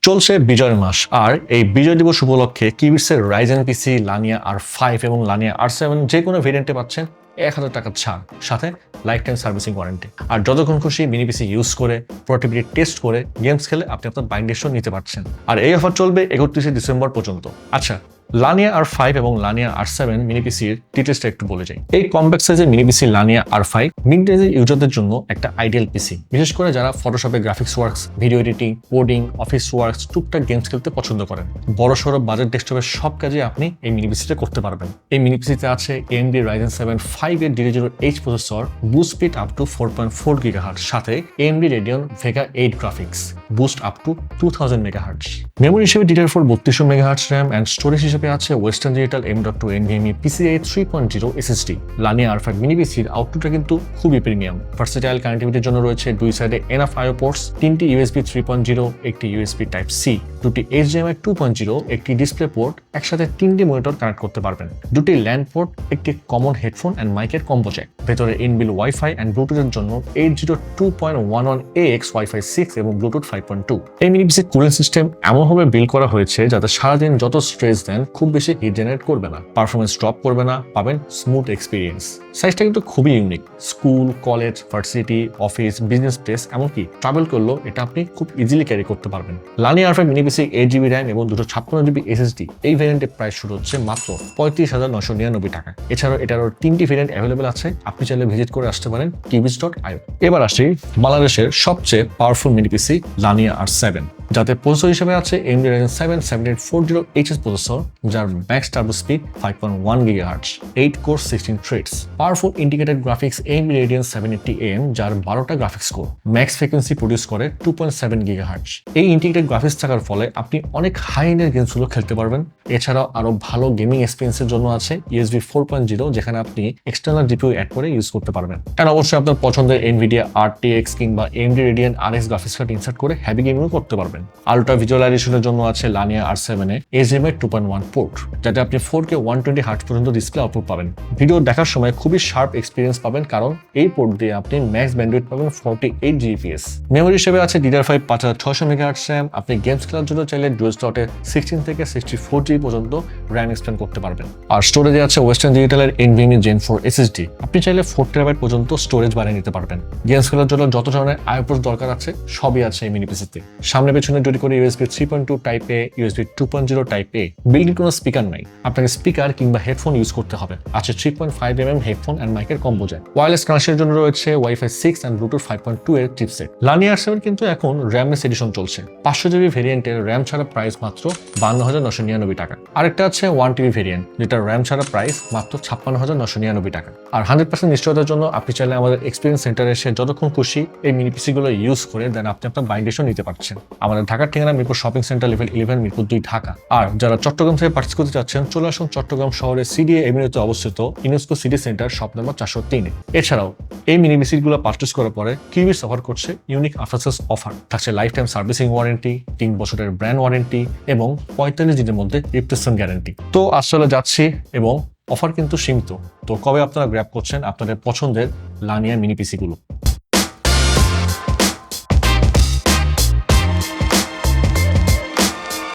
চলছে বিজয় মাস, আর এই বিজয় দিবস উপলক্ষে কিবিটসের রাইজেন পিসি লানিয়া R5 এবং লানিয়া R7 যে কোনো ভেরিয়েন্টে পাচ্ছেন 1000 টাকার ছাড়, সাথে লাইফ টাইম সার্ভিসিং ওয়ারেন্টি। আর যতক্ষণ খুশি মিনি পিসি ইউজ করে প্রোডাক্টিভিটি টেস্ট করে গেমস খেলে আপনি আপনার বাইন্ডেশন নিতে পারছেন। আর এই অফার চলবে 31 ডিসেম্বর পর্যন্ত। আচ্ছা, লানিয়া R5 এবং লানিয়া R7 মিনি পিসির ডিটেলসটা একটু বলে যাই। এই কম্প্যাক্ট সাইজের মিনি পিসি লানিয়া R5 মিড রেঞ্জের ইউজারদের জন্য একটা আইডিয়াল পিসি, বিশেষ করে যারা ফটোশপে graphics works, video editing, coding, office works, টুকটাক গেমস খেলতে পছন্দ করেন। বড় সড়ো বাজেট ডেস্কটপের সব কাজে আপনি এই মিনি পিসিটা করতে পারবেন। এই মিনি পিসিতে আছে AMD Ryzen 7 5800H processor, boost speed up to 4.4 GHz, সাথে AMD Radeon Vega 8 graphics, boost up to 2000 MHz। Memory হিসেবে DDR4 32 MHz RAM and storage হিসেবে আছে western digital M.2 NVMe PCIe 3.0 SSD। লানিয়া R5 মিনি পিসির আউটপুটটা কিন্তু খুবই premium. Versatile কানেক্টিভিটির জন্য রয়েছে দুই সাইডে এনাফ IO পোর্টস, 3টি USB 3.0, একটি USB Type-C, 2টি HDMI 2.0, একটি ডিসপ্লে পোর্ট, একসাথে 3টি মনিটর কানেক্ট করতে পারবেন, 2টি ল্যান্ড পোর্ট, একটি কমন হেডফোন এন্ড মাইকের কম্বো জ্যাক। ভেতরে ইনবিল্ট ওয়াইফাই এন্ড ব্লুটুথের জন্য 802.11ax Wi-Fi 6 এবং ব্লুটুথ 5.2। এই মিনি পিসির কুলিং সিস্টেম এমনভাবে বিল্ড করা হয়েছে যাতে সারাদিন যত স্ট্রেস দেন খুব বেশি হিট জেনারেট করবে না, পারফরমেন্স ড্রপ করবে না, পাবেন স্মুথ এক্সপিরিয়েন্স। সাইজটা কিন্তু খুবই unique. School, college, varsity, office, business place, এমনকি ট্রাভেল করলেও এটা আপনি খুব ইজিলি ক্যারি করতে পারবেন। লানিয়া R5 মিনি পিসি 8GB RAM এবং 256GB SSD এই ভেরিয়েন্টের প্রাইস শুরু হচ্ছে মাত্র 35,999 টাকা। এছাড়াও এটারও 3টি ভেরিয়েন্ট অ্যাভেলেবল আছে, আপনি চাইলে ভিজিট করে আসতে পারেন kibits.io। এবার আসি বাংলাদেশের সবচেয়ে পাওয়ারফুল মিনি পিসি লানিয়া R7, যাতে প্রসেসর হিসেবে আছে AMD Ryzen 7 7840HS প্রসেসর, যার max turbo speed 5.1 GHz, 8 core 16 threads, powerful integrated graphics AMD Radeon 780AM, যার 12টা graphics core, max frequency produce করে 2.7 GHz। এই ইন্টিগ্রেটেড গ্রাফিক্স থাকার ফলে আপনি অনেক হাই এন্ডের গেমসগুলো খেলতে পারবেন। এছাড়াও আরো ভালো গেমিং এক্সপিরিয়েন্সের জন্য আছে USB 4.0, যেখানে আপনি এক্সটার্নাল GPU অ্যাড করে ইউজ করতে পারবেন। আর অবশ্যই আপনার পছন্দের NVIDIA RTX কিংবা AMD Radeon RX graphics card insert করে হ্যাভি গেমিংও করতে পারবেন। আলট্রা ভিজুয়ালাইজেশনের জন্য আছে লানিয়া R7 এ HDMI 2.1 পোর্ট, যাতে আপনি 4K 120Hz পর্যন্ত ডিসপ্লে আউটপুট পাবেন। ভিডিও দেখার সময় খুবই শার্প এক্সপিরিয়েন্স পাবেন, কারণ এই পোর্ট দিয়ে আপনি ম্যাক্স ব্যান্ডউইথ পাবেন 48 Gbps। মেমোরি হিসেবে আছে DDR5 5600 MHz RAM। আপনি গেমস খেলার জন্য চাইলে ডুয়াল স্লটে 16 থেকে 64GB পর্যন্ত RAM এক্সপ্যান্ড করতে পারবেন। আর স্টোরেজে আছে ওয়েস্টার্ন ডিজিটালের NVMe Gen 4 SSD। আপনি চাইলে 4TB পর্যন্ত স্টোরেজ বাড়িয়ে নিতে পারবেন। গেমস খেলার জন্য যত ধরনের IO পোর্ট দরকার আছে সবই আছে এই মিনি পিসিতে। সামনে পেছনে দুটি করে USB 3.2 Type A, USB 2.0 Type A। Build in কোনো স্পিকার নাই, আপনাকে স্পিকার কিংবা হেডফোন ইউজ করতে হবে। আছে 3.5mm হেডফোন এন্ড মাইকের কম্বো জ্যাক। ওয়্যারলেস কানেকশনের জন্য রয়েছে Wi-Fi 6 এন্ড ব্লুটুথ 5.2 এর চিপসেট। লানিয়া R7 কিন্তু এখন র্যামলেস এডিশন চলছে। 500GB ভেরিয়েন্টের র্যাম ছাড়া প্রাইস মাত্র 52,999 টাকা। আরেকটা আছে 1TB ভেরিয়েন্ট, যেটা র্যাম ছাড়া প্রাইস মাত্র 56,999 টাকা। আর 100% নিশ্চয়তার জন্য আপনি চাইলে আমাদের এক্সপিরিয়েন্স সেন্টারে এসে যতক্ষণ খুশি এই মিনি পিসি গুলো ইউজ করে দেন আপনি আপনার বাইন্ডেশন নিতে পারছেন। আমাদের ঢাকার ঠিকানা Mirpur shopping centre level 11, Mirpur 2, Dhaka. আর যারা চট্টগ্রাম থেকে পার্চেস করতে চাচ্ছেন চলে আসুন চট্টগ্রাম শহরে CDA এভিনিউতে অবস্থিত UNESCO city centre shop number 403-এ। এছাড়াও এই মিনি পিসি গুলো পারচেস করার পরে কিবিটস অফার করছে ইউনিক আফটার সেলস অফার, থাকছে লাইফ টাইম সার্ভিসিং ওয়ারেন্টি, 3 বছরের ব্র্যান্ড ওয়ারেন্টি এবং 45 দিনের মধ্যে রিপ্লেসমেন্ট গ্যারান্টি। তো আসলে যাচ্ছি এবং অফার কিন্তু সীমিত। তো কবে আপনারা গ্র্যাব করছেন আপনাদের পছন্দের লানিয়া মিনি পিসি গুলো?